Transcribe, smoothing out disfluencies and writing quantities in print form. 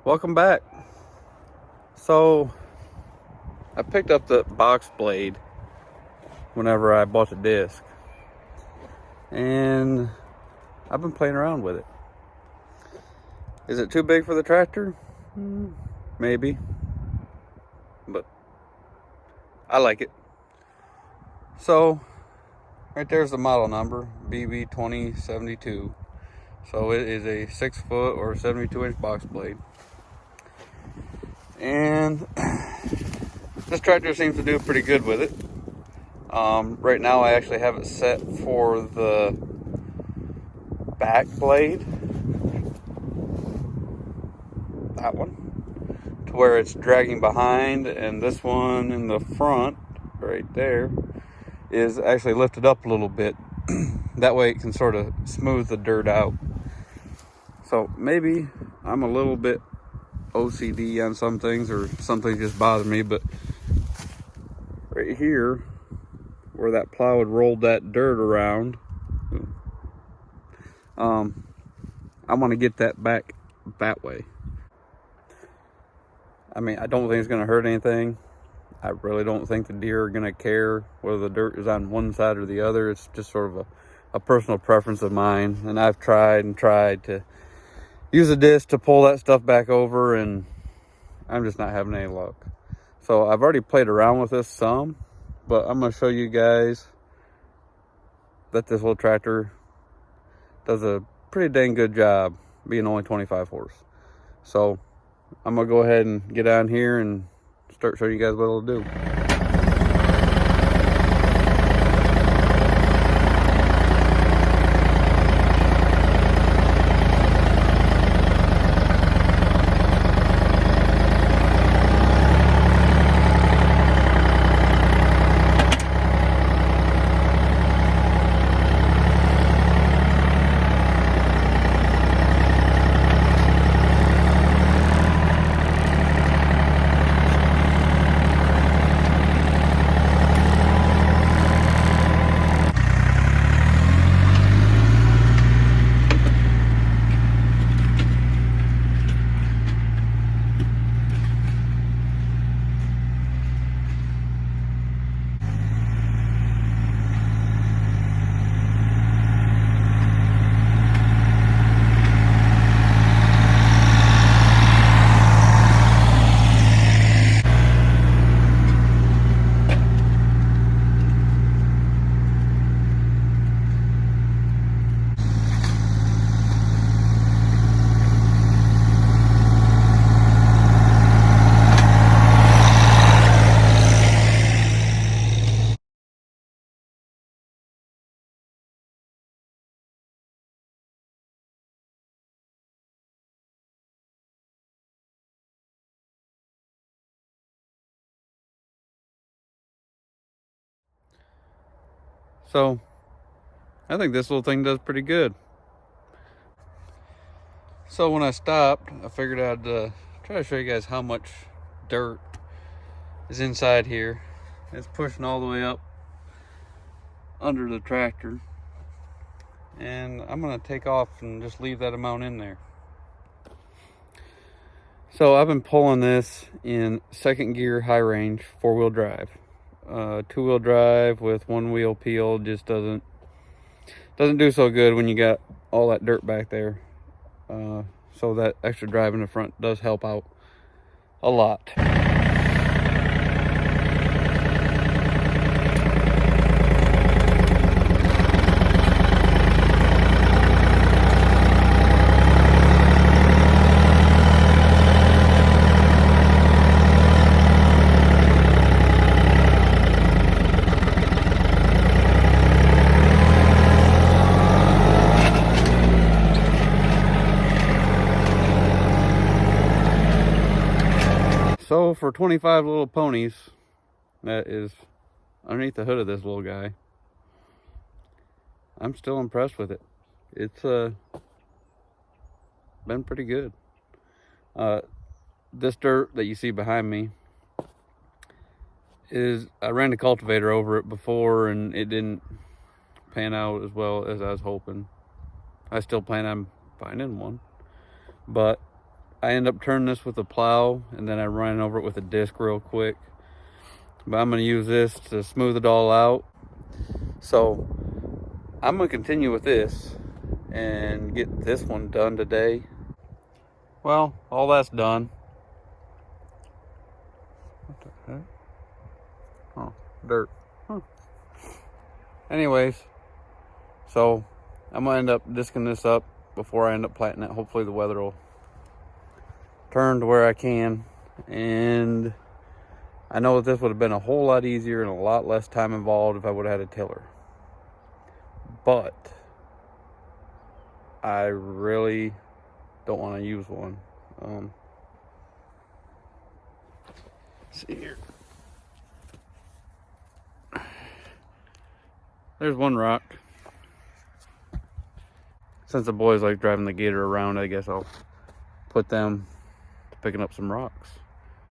Welcome back. So I picked up the box blade whenever I bought the disc, and I've been playing around with it. Is it too big for the tractor? Maybe, but I like it. So right there's the model number, BB2072. So it is a 6-foot or 72-inch box blade. And this tractor seems to do pretty good with it. Right now I actually have it set for the back blade, that one, to where it's dragging behind, and this one in the front right there is actually lifted up a little bit. That way it can sort of smooth the dirt out. So maybe I'm a little bit OCD on some things, or something just bother me, but right here where that plow had rolled that dirt around, I want to get that back that way. I mean, I don't think it's going to hurt anything. I really don't think the Deere are going to care whether the dirt is on one side or the other. It's just sort of a personal preference of mine. And I've tried to use a disc to pull that stuff back over, and I'm just not having any luck. So I've already played around with this some, but I'm going to show you guys that this little tractor does a pretty dang good job being only 25 horse. So I'm going to go ahead and get on here and start showing you guys what it'll do. So I think this little thing does pretty good. So when I stopped, I figured I'd try to show you guys how much dirt is inside here. It's pushing all the way up under the tractor, and I'm going to take off and just leave that amount in there. So I've been pulling this in second gear, high range, 4-wheel drive. 2-wheel drive with 1 wheel peeled just doesn't do so good when you got all that dirt back there. So that extra drive in the front does help out a lot. So for 25 little ponies, that is underneath the hood of this little guy, I'm still impressed with it. It's been pretty good. This dirt that you see behind me is, I ran the cultivator over it before and it didn't pan out as well as I was hoping. I still plan on finding one, but I end up turning this with a plow, and then I run over it with a disc real quick. But I'm gonna use this to smooth it all out. So I'm gonna continue with this and get this one done today. Well, all that's done. What the heck? Oh, dirt. Huh. Anyways, so I'm gonna end up discing this up before I end up planting it. Hopefully the weather will turn to where I can. And I know that this would have been a whole lot easier and a lot less time involved if I would have had a tiller. But I really don't want to use one. Let's see here. There's one rock. Since the boys like driving the gator around, I guess I'll put them picking up some rocks.